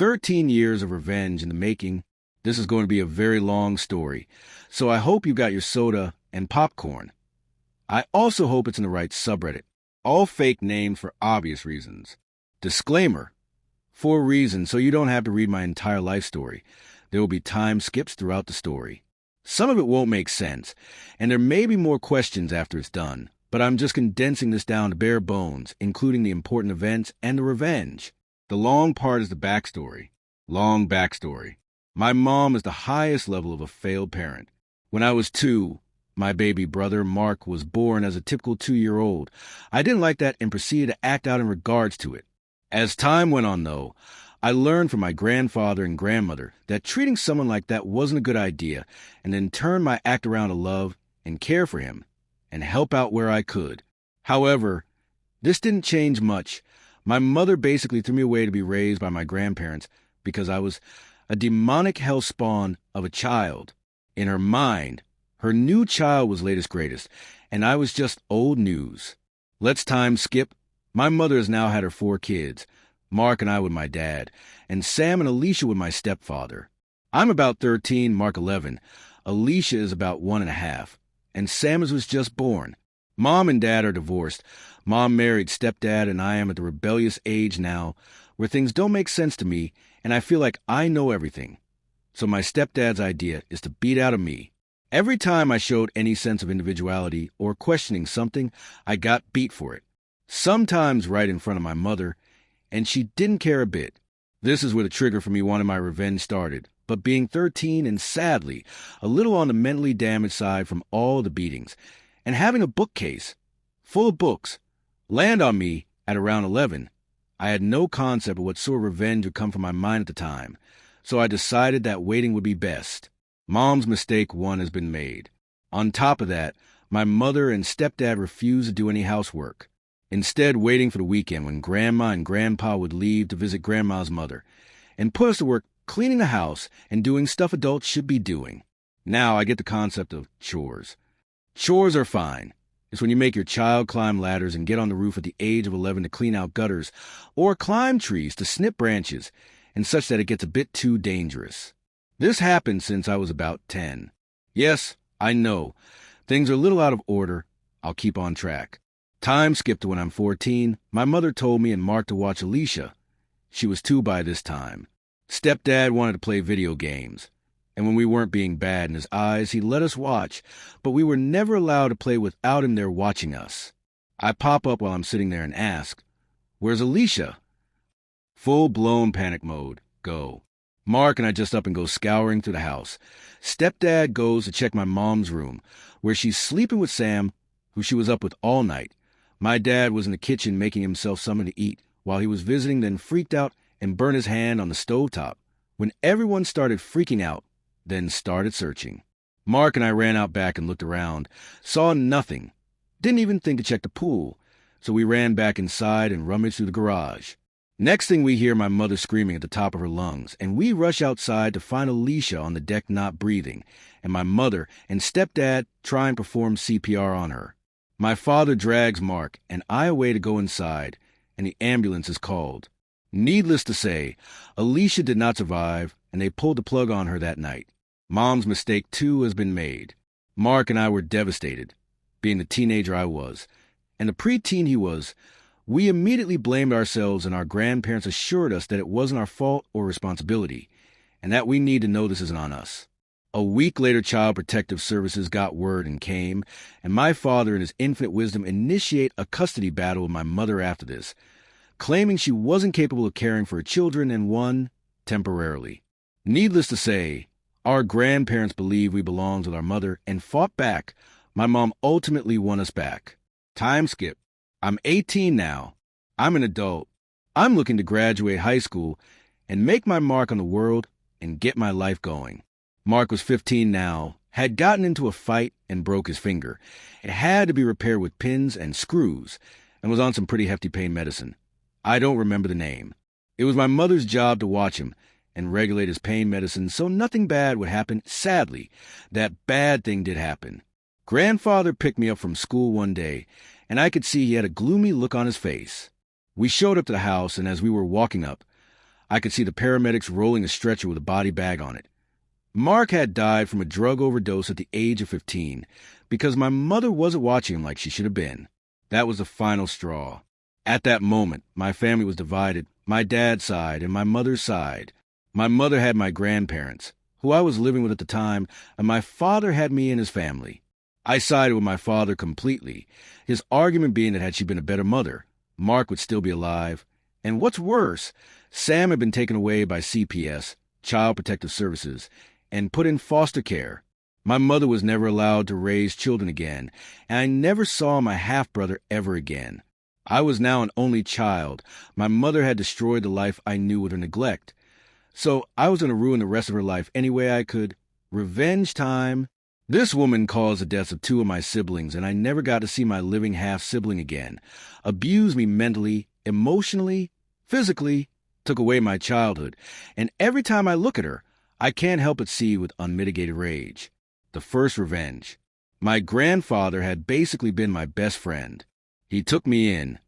13 years of revenge in the making. This is going to be a very long story, so I hope you got your soda and popcorn. I also hope it's in the right subreddit. All fake names for obvious reasons. Disclaimer: for a reason, so you don't have to read my entire life story. There will be time skips throughout the story. Some of it won't make sense, and there may be more questions after it's done, but I'm just condensing this down to bare bones, including the important events and the revenge. The long part is the backstory. Long backstory. My mom is the highest level of a failed parent. When I was 2, my baby brother, Mark, was born as a typical 2-year-old. I didn't like that and proceeded to act out in regards to it. As time went on, though, I learned from my grandfather and grandmother that treating someone like that wasn't a good idea, and then turned my act around to love and care for him and help out where I could. However, this didn't change much. My mother basically threw me away to be raised by my grandparents because I was a demonic hell spawn of a child. In her mind, her new child was latest greatest, and I was just old news. Let's time skip. My mother has now had her 4 kids, Mark and I with my dad, and Sam and Alicia with my stepfather. I'm about 13, Mark 11. Alicia is about 1.5, and Sam was just born. Mom and Dad are divorced. Mom married stepdad, and I am at the rebellious age now where things don't make sense to me, and I feel like I know everything. So my stepdad's idea is to beat out of me. Every time I showed any sense of individuality or questioning something, I got beat for it. Sometimes right in front of my mother, and she didn't care a bit. This is where the trigger for me wanting my revenge started, but being 13 and sadly a little on the mentally damaged side from all the beatings, and having a bookcase full of books land on me at around 11, I had no concept of what sort of revenge would come from my mind at the time, so I decided that waiting would be best. Mom's mistake 1 has been made. On top of that, my mother and stepdad refused to do any housework, instead waiting for the weekend when Grandma and Grandpa would leave to visit Grandma's mother, and put us to work cleaning the house and doing stuff adults should be doing. Now I get the concept of chores. Chores are fine. It's when you make your child climb ladders and get on the roof at the age of 11 to clean out gutters, or climb trees to snip branches, and such that it gets a bit too dangerous. This happened since I was about 10. Yes, I know. Things are a little out of order. I'll keep on track. Time skipped to when I'm 14. My mother told me and Mark to watch Alicia. She was 2 by this time. Stepdad wanted to play video games, and when we weren't being bad in his eyes, he let us watch, but we were never allowed to play without him there watching us. I pop up while I'm sitting there and ask, "Where's Alicia?" Full-blown panic mode. Go. Mark and I just up and go scouring through the house. Stepdad goes to check my mom's room, where she's sleeping with Sam, who she was up with all night. My dad was in the kitchen making himself something to eat while he was visiting, then freaked out and burned his hand on the stovetop. When everyone started freaking out, then started searching. Mark and I ran out back and looked around, saw nothing, didn't even think to check the pool, so we ran back inside and rummaged through the garage. Next thing we hear my mother screaming at the top of her lungs, and we rush outside to find Alicia on the deck not breathing, and my mother and stepdad try and perform CPR on her. My father drags Mark and I away to go inside, and the ambulance is called. Needless to say, Alicia did not survive, and they pulled the plug on her that night. Mom's mistake, too, has been made. Mark and I were devastated, being the teenager I was, and the preteen he was. We immediately blamed ourselves, and our grandparents assured us that it wasn't our fault or responsibility, and that we need to know this isn't on us. A week later, Child Protective Services got word and came, and my father, in his infinite wisdom, initiated a custody battle with my mother after this, claiming she wasn't capable of caring for her children and won temporarily. Needless to say, our grandparents believed we belonged with our mother and fought back. My mom ultimately won us back. Time skip. I'm 18 now. I'm an adult. I'm looking to graduate high school and make my mark on the world and get my life going. Mark was 15 now, had gotten into a fight and broke his finger. It had to be repaired with pins and screws, and was on some pretty hefty pain medicine. I don't remember the name. It was my mother's job to watch him and regulate his pain medicine so nothing bad would happen. Sadly, that bad thing did happen. Grandfather picked me up from school one day, and I could see he had a gloomy look on his face. We showed up to the house, and as we were walking up, I could see the paramedics rolling a stretcher with a body bag on it. Mark had died from a drug overdose at the age of 15 because my mother wasn't watching him like she should have been. That was the final straw. At that moment, my family was divided, my dad's side and my mother's side. My mother had my grandparents, who I was living with at the time, and my father had me and his family. I sided with my father completely, his argument being that had she been a better mother, Mark would still be alive. And what's worse, Sam had been taken away by CPS, Child Protective Services, and put in foster care. My mother was never allowed to raise children again, and I never saw my half-brother ever again. I was now an only child. My mother had destroyed the life I knew with her neglect. So I was going to ruin the rest of her life any way I could. Revenge time. This woman caused the deaths of 2 of my siblings, and I never got to see my living half-sibling again. Abused me mentally, emotionally, physically, took away my childhood. And every time I look at her, I can't help but see with unmitigated rage. The first revenge. My grandfather had basically been my best friend. He took me in,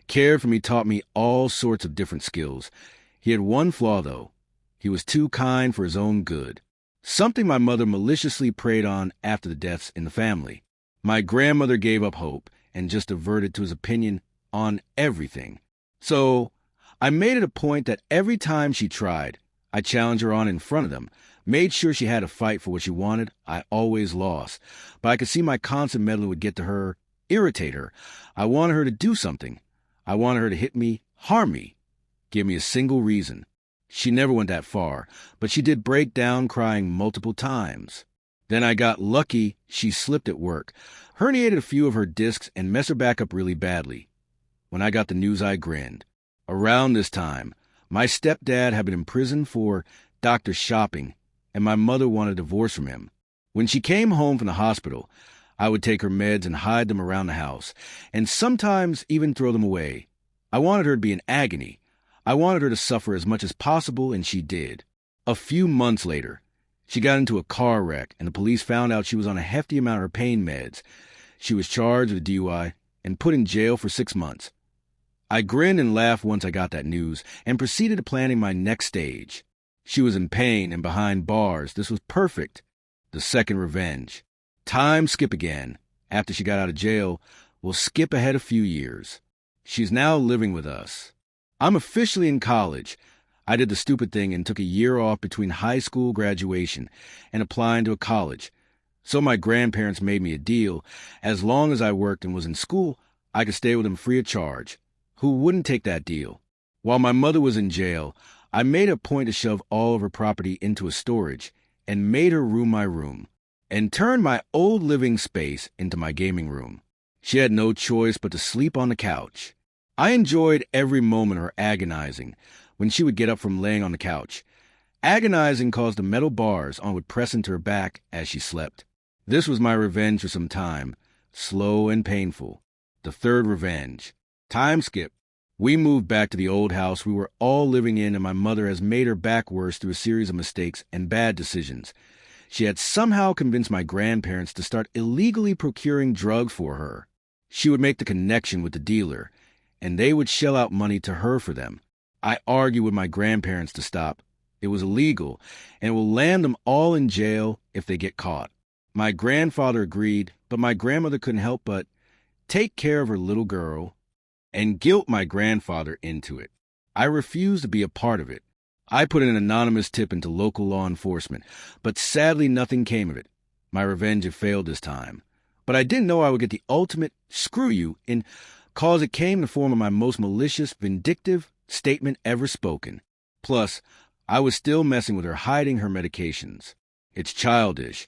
cared for me, taught me all sorts of different skills. He had one flaw, though. He was too kind for his own good. Something my mother maliciously preyed on after the deaths in the family. My grandmother gave up hope and just diverted to his opinion on everything. So I made it a point that every time she tried, I challenged her on in front of them, made sure she had to fight for what she wanted. I always lost. But I could see my constant meddling would get to her, irritate her. I wanted her to do something. I wanted her to hit me, harm me, give me a single reason. She never went that far, but she did break down crying multiple times. Then I got lucky she slipped at work, herniated a few of her discs, and messed her back up really badly. When I got the news, I grinned. Around this time, my stepdad had been imprisoned for doctor shopping, and my mother wanted a divorce from him. When she came home from the hospital, I would take her meds and hide them around the house, and sometimes even throw them away. I wanted her to be in agony. I wanted her to suffer as much as possible, and she did. A few months later, she got into a car wreck, and the police found out she was on a hefty amount of her pain meds. She was charged with DUI and put in jail for 6 months. I grinned and laughed once I got that news, and proceeded to planning my next stage. She was in pain and behind bars. This was perfect. The second revenge. Time skip again. After she got out of jail, we'll skip ahead a few years. She's now living with us. I'm officially in college. I did the stupid thing and took a year off between high school graduation and applying to a college. So my grandparents made me a deal. As long as I worked and was in school, I could stay with them free of charge. Who wouldn't take that deal? While my mother was in jail, I made a point to shove all of her property into a storage and made her room my room, and turned my old living space into my gaming room. She had no choice but to sleep on the couch. I enjoyed every moment of her agonizing when she would get up from laying on the couch. Agonizing caused the metal bars on would press into her back as she slept. This was my revenge for some time, slow and painful. The third revenge. Time skip. We moved back to the old house we were all living in, and my mother has made her back worse through a series of mistakes and bad decisions. She had somehow convinced my grandparents to start illegally procuring drugs for her. She would make the connection with the dealer, and they would shell out money to her for them. I argued with my grandparents to stop. It was illegal, and it will land them all in jail if they get caught. My grandfather agreed, but my grandmother couldn't help but take care of her little girl and guilt my grandfather into it. I refused to be a part of it. I put an anonymous tip into local law enforcement, but sadly nothing came of it. My revenge had failed this time. But I didn't know I would get the ultimate screw you in cause it came in the form of my most malicious, vindictive statement ever spoken. Plus, I was still messing with her, hiding her medications. It's childish,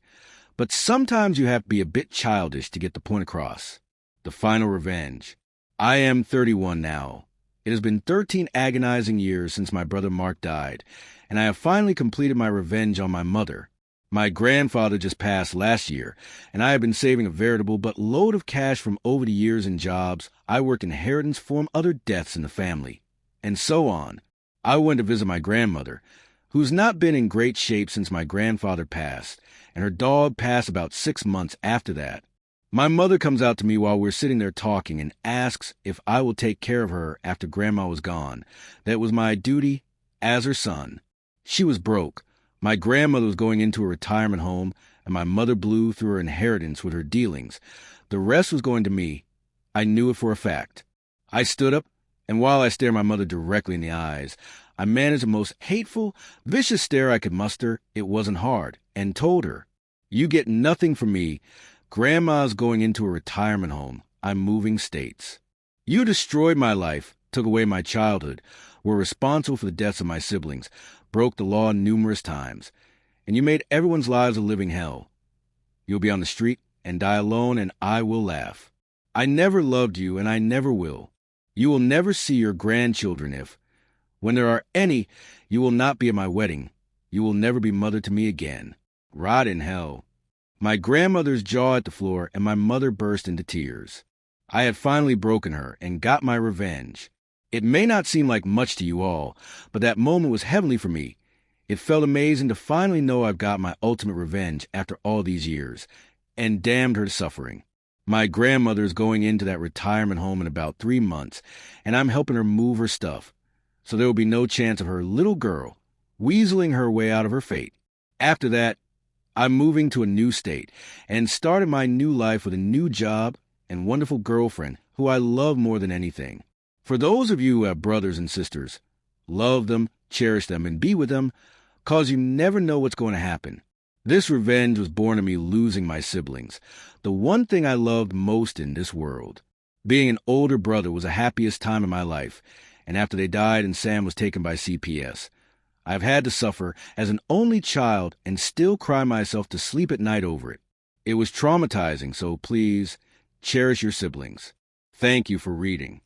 but sometimes you have to be a bit childish to get the point across. The final revenge. I am 31 now. It has been 13 agonizing years since my brother Mark died, and I have finally completed my revenge on my mother. My grandfather just passed last year, and I have been saving a veritable but load of cash from over the years in jobs I worked inheritance from other deaths in the family, and so on. I went to visit my grandmother, who's not been in great shape since my grandfather passed, and her dog passed about 6 months after that. My mother comes out to me while we're sitting there talking and asks if I will take care of her after Grandma was gone. That it was my duty, as her son. She was broke. My grandmother was going into a retirement home, and my mother blew through her inheritance with her dealings. The rest was going to me. I knew it for a fact. I stood up, and while I stared my mother directly in the eyes, I managed the most hateful, vicious stare I could muster. It wasn't hard, and told her, "You get nothing from me. Grandma's going into a retirement home. I'm moving states. You destroyed my life, took away my childhood, were responsible for the deaths of my siblings, broke the law numerous times, and you made everyone's lives a living hell. You'll be on the street and die alone, and I will laugh. I never loved you, and I never will. You will never see your grandchildren if, when there are any, you will not be at my wedding. You will never be mother to me again. Rot in hell." My grandmother's jaw hit the floor, and my mother burst into tears. I had finally broken her and got my revenge. It may not seem like much to you all, but that moment was heavenly for me. It felt amazing to finally know I've got my ultimate revenge after all these years, and damned her to suffering. My grandmother is going into that retirement home in about 3 months, and I'm helping her move her stuff, so there will be no chance of her little girl weaseling her way out of her fate. After that, I'm moving to a new state and starting my new life with a new job and wonderful girlfriend who I love more than anything. For those of you who have brothers and sisters, love them, cherish them, and be with them, cause you never know what's going to happen. This revenge was born of me losing my siblings, the one thing I loved most in this world. Being an older brother was the happiest time in my life, and after they died and Sam was taken by CPS, I've had to suffer as an only child and still cry myself to sleep at night over it. It was traumatizing, so please, cherish your siblings. Thank you for reading.